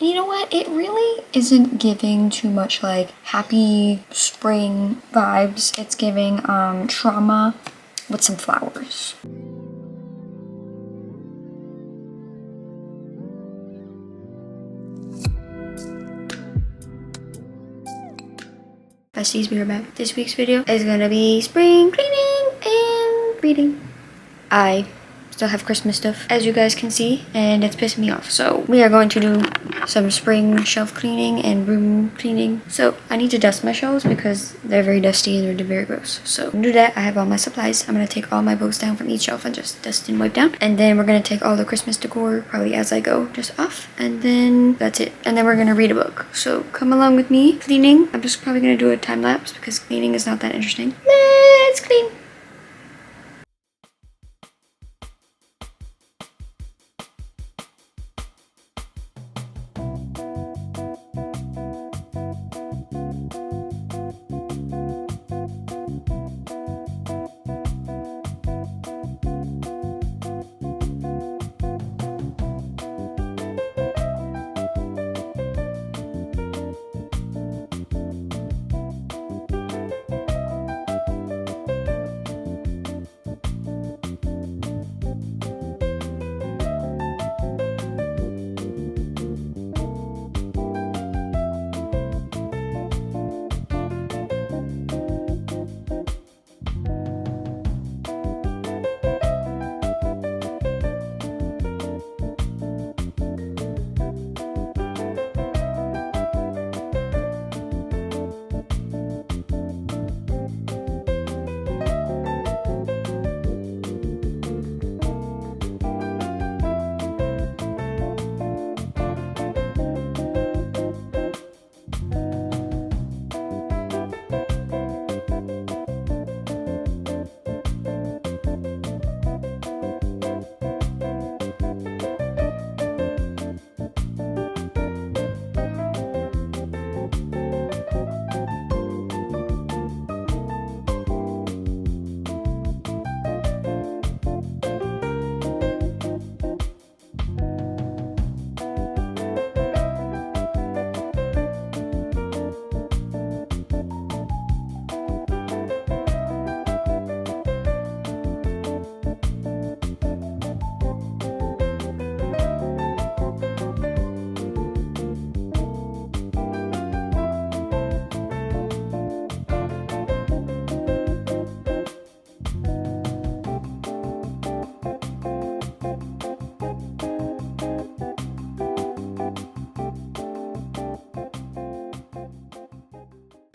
And you know what? It really isn't giving too much like happy spring vibes. It's giving trauma with some flowers. Besties, we are back. This week's video is gonna be spring cleaning and reading. I still have Christmas stuff, as you guys can see, and it's pissing me off. So we are going to do some spring shelf cleaning and room cleaning. So I need to dust my shelves because they're very dusty and they're very gross. So to do that, I have all my supplies. I'm gonna take all my books down from each shelf and just dust and wipe down. And then we're gonna take all the Christmas decor, probably as I go, just off. And then that's it. And then we're gonna read a book. So come along with me cleaning. I'm just probably gonna do a time lapse because cleaning is not that interesting. Let's clean.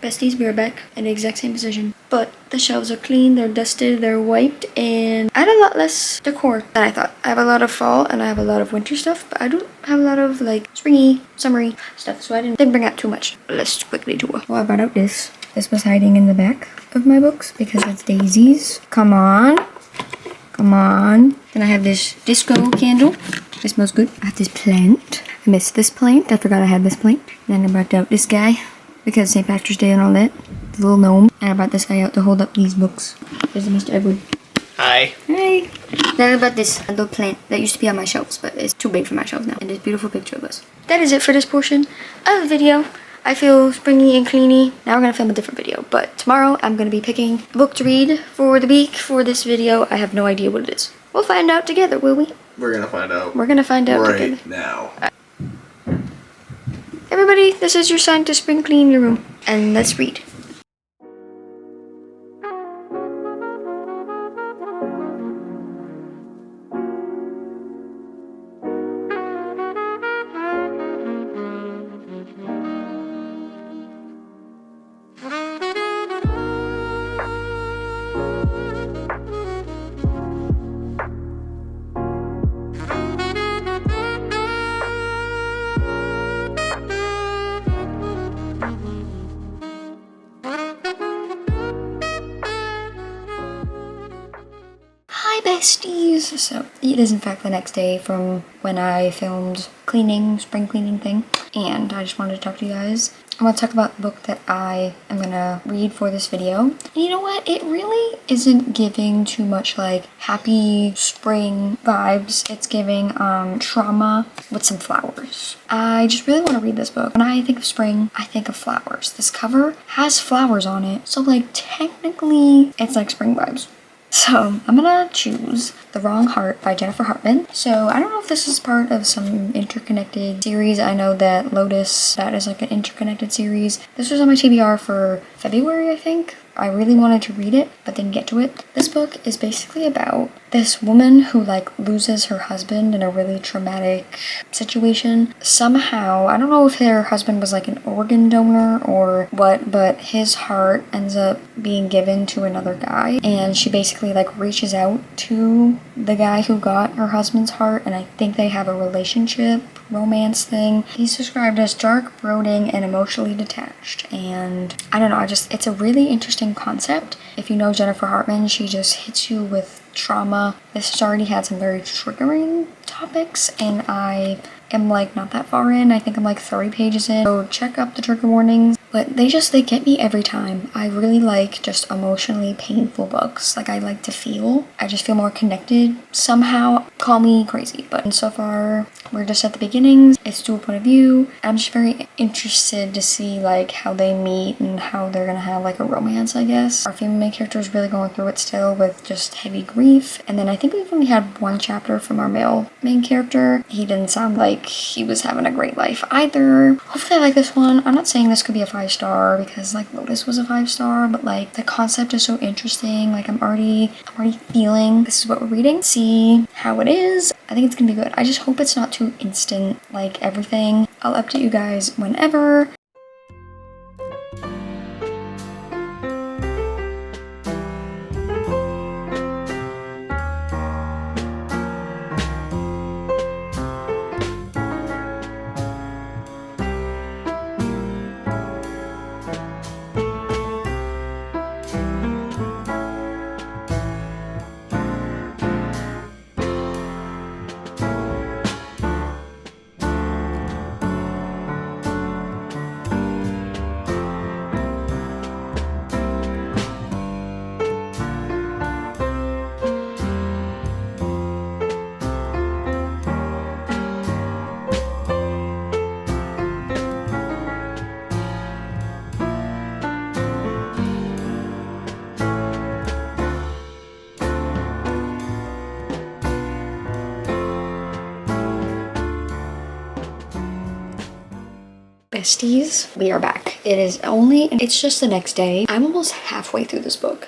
Besties, we are back in the exact same position, but the shelves are clean, they're dusted, they're wiped, and I had a lot less decor than I thought. I have a lot of fall and I have a lot of winter stuff, but I don't have a lot of like springy, summery stuff, so I didn't bring out too much. Let's quickly do it. Well, I brought out this. This was hiding in the back of my books because it's daisies. Come on. Come on. Then I have this disco candle. It smells good. I have this plant. I missed this plant. I forgot I had this plant. Then I brought out this guy because St. Patrick's Day and all that. The little gnome. And I brought this guy out to hold up these books. There's Mr. Edward. Hi. Hi. Then I brought this little plant that used to be on my shelves, but it's too big for my shelves now. And this beautiful picture of us. That is it for this portion of the video. I feel springy and cleany. Now we're gonna film a different video, but tomorrow I'm gonna be picking a book to read for the week for this video. I have no idea what it is. We'll find out together, will we? We're gonna find out. We're gonna find out right together. now. Everybody, this is your sign to spring clean your room. And let's read. Hi besties! So it is in fact the next day from when I filmed cleaning, spring cleaning thing, and I just wanted to talk to you guys. I want to talk about the book that I am gonna read for this video. And you know what? It really isn't giving too much like happy spring vibes. It's giving trauma with some flowers. I just really want to read this book. When I think of spring, I think of flowers. This cover has flowers on it, so like technically it's like spring vibes. So I'm gonna choose The Wrong Heart by Jennifer Hartman. So I don't know if this is part of some interconnected series. I know that Lotus, that is like an interconnected series. This was on my TBR for February, I think. I really wanted to read it, but didn't get to it. This book is basically about this woman who like loses her husband in a really traumatic situation. Somehow, I don't know if her husband was like an organ donor or what, but his heart ends up being given to another guy. And she basically like reaches out to the guy who got her husband's heart, and I think they have a relationship romance thing. He's described as dark, brooding, and emotionally detached. And I don't know, it's a really interesting concept. If you know Jennifer Hartman, she just hits you with trauma. This has already had some very triggering topics, and I am like not that far in. I think I'm like 30 pages in, so check up the trigger warnings. But they get me every time. I really like just emotionally painful books. Like I like to feel. I just feel more connected somehow. Call me crazy, but so far we're just at the beginnings. It's dual point of view. I'm just very interested to see like how they meet and how they're gonna have like a romance, I guess. Our female main character is really going through it still with just heavy grief. And then I think we've only had one chapter from our male main character. He didn't sound like he was having a great life either. Hopefully I like this one. I'm not saying this could be a 5-star because like Lotus was a 5-star, but like the concept is so interesting. Like I'm already feeling this is what we're reading. See how it is. I think it's gonna be good. I just hope it's not too instant like everything. I'll update you guys whenever. Besties, we are back. It's just the next day. I'm almost halfway through this book.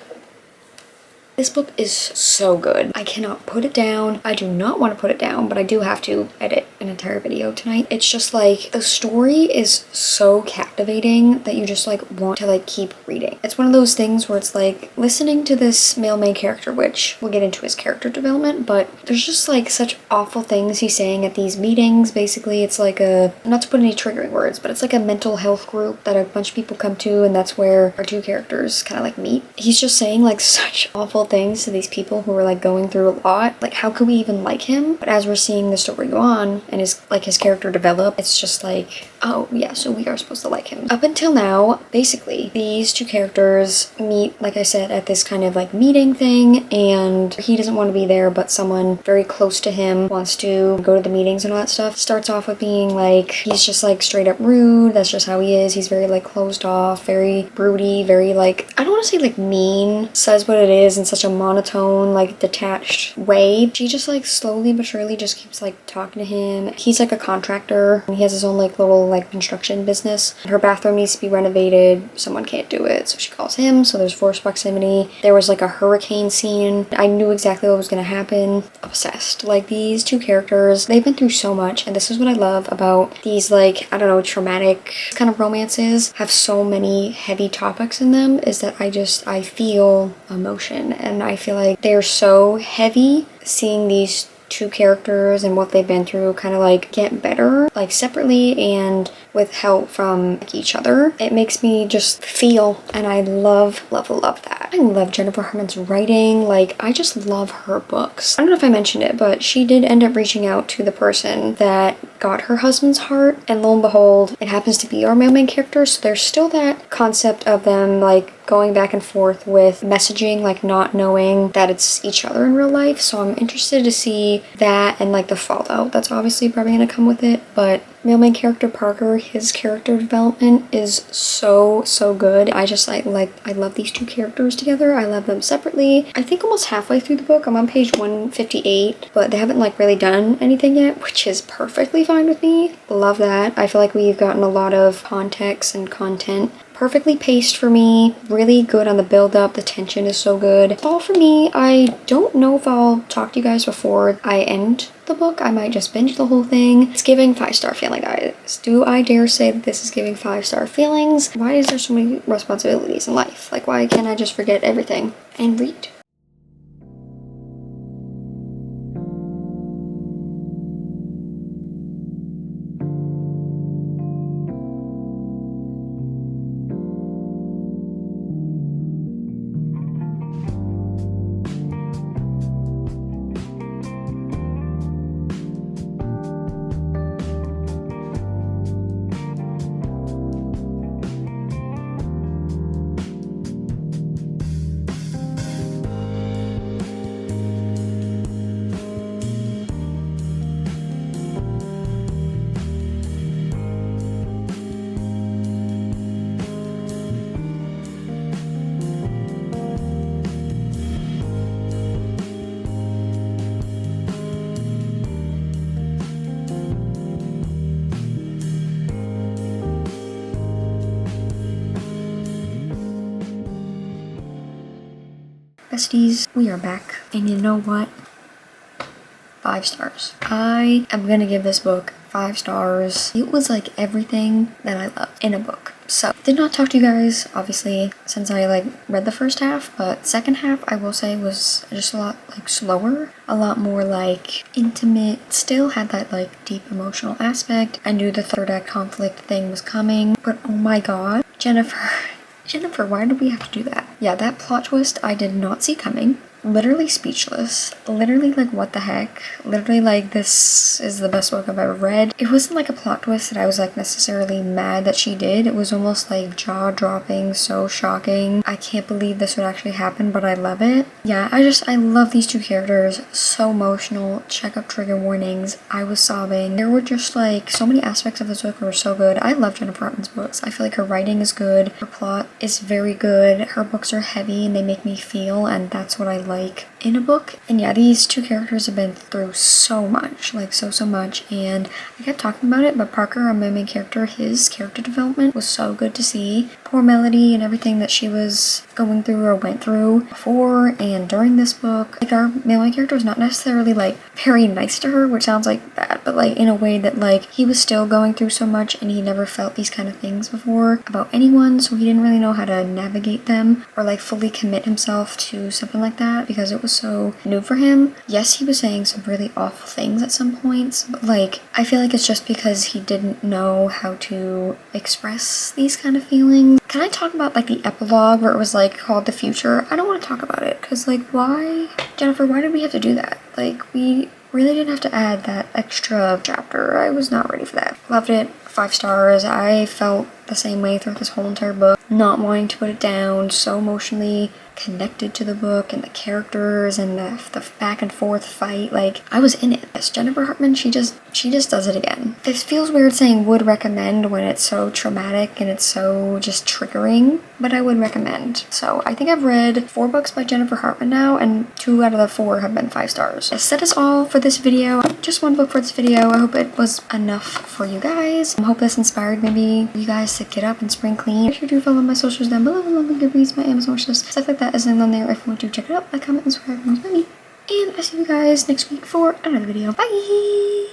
This book is so good. I cannot put it down. I do not want to put it down, but I do have to edit an entire video tonight. It's just like the story is so captivating that you just like want to like keep reading. It's one of those things where it's like listening to this male main character, which we'll get into his character development, but there's just like such awful things he's saying at these meetings. Basically, it's like not to put any triggering words, but it's like a mental health group that a bunch of people come to, and that's where our two characters kind of like meet. He's just saying like such awful things to these people who are like going through a lot. Like how could we even like him? But as we're seeing the story go on and his character develop, it's just like, oh yeah, so we are supposed to like him. Up until now, basically these two characters meet, like I said, at this kind of like meeting thing, and he doesn't want to be there, but someone very close to him wants to go to the meetings and all that stuff. Starts off with being like, he's just like straight up rude. That's just how he is. He's very like closed off, very broody, very like, I don't want to say like mean, says what it is in such a monotone, like detached way. She just like slowly but surely just keeps like talking to him. He's like a contractor, and he has his own like little like construction business. Her bathroom needs to be renovated. Someone can't do it, so she calls him. So there's forced proximity. There was like a hurricane scene. I knew exactly what was gonna happen. Obsessed. Like these two characters, they've been through so much, and this is what I love about these like, I don't know, traumatic kind of romances, have so many heavy topics in them, is that I feel emotion, and I feel like they're so heavy seeing these two characters and what they've been through kind of like get better, like separately and with help from like, each other. It makes me just feel, and I love that. I love Jennifer Harman's writing. Like, I just love her books. I don't know if I mentioned it, but she did end up reaching out to the person that got her husband's heart, and lo and behold, it happens to be our male main character. So there's still that concept of them like going back and forth with messaging, like not knowing that it's each other in real life. So I'm interested to see that and like the fallout that's obviously probably gonna come with it. But male main character Parker, his character development is so good. I love these two characters together. I love them separately. I think almost halfway through the book, I'm on page 158, but they haven't like really done anything yet, which is perfectly fine with me. Love that. I feel like we've gotten a lot of context and content. Perfectly paced for me, really good on the build up, the tension is so good. That's all for me. I don't know if I'll talk to you guys before I end the book. I might just binge the whole thing. It's giving 5-star feeling, guys. Do I dare say that this is giving 5-star feelings? Why is there so many responsibilities in life? Like, why can't I just forget everything and read? Besties, we are back, and you know what? 5 stars. I am gonna give this book 5 stars. It was like everything that I love in a book. So, did not talk to you guys, obviously, since I like read the first half, but second half I will say was just a lot like slower, a lot more like intimate, still had that like deep emotional aspect. I knew the third act conflict thing was coming, but oh my god, Jennifer, why did we have to do that? Yeah, that plot twist I did not see coming. Literally speechless. Literally like, what the heck? Literally like, this is the best book I've ever read. It wasn't like a plot twist that I was like necessarily mad that she did. It was almost like jaw-dropping, so shocking. I can't believe this would actually happen, but I love it. Yeah, I love these two characters. So emotional. Check up trigger warnings. I was sobbing. There were just like, so many aspects of this book were so good. I love Jennifer Harman's books. I feel like her writing is good. Her plot is very good. Her books are heavy and they make me feel, and that's what I like in a book. And yeah, these two characters have been through so much, like so much, and I kept talking about it, but Parker, our main character, his character development was so good to see. Poor Melody and everything that she was going through or went through before and during this book. Like, our main character was not necessarily like very nice to her, which sounds like bad, but like in a way that like he was still going through so much and he never felt these kind of things before about anyone, so he didn't really know how to navigate them or like fully commit himself to something like that because it was so new for him. Yes, he was saying some really awful things at some points, but like I feel like it's just because he didn't know how to express these kind of feelings. Can I talk about like the epilogue where it was like called The Future? I don't want to talk about it because like, why? Jennifer, why did we have to do that? Like, we really didn't have to add that extra chapter. I was not ready for that. Loved it. 5 stars. I felt the same way throughout this whole entire book, not wanting to put it down, so emotionally connected to the book and the characters and the back and forth fight. Like, I was in it. Yes, Jennifer Harman, she just does it again. It feels weird saying would recommend when it's so traumatic and it's so just triggering, but I would recommend. So I think I've read 4 books by Jennifer Harman now, and 2 out of the 4 have been 5 stars. That is all for this video. Just 1 book for this video. I hope it was enough for you guys. I hope this inspired maybe you guys to get up and spring clean. Make sure to follow my socials down below, along with goodreads, my Amazon wish list, stuff like that is in on there if you want to check it out. Like, comment, and subscribe, and and I'll see you guys next week for another video. Bye!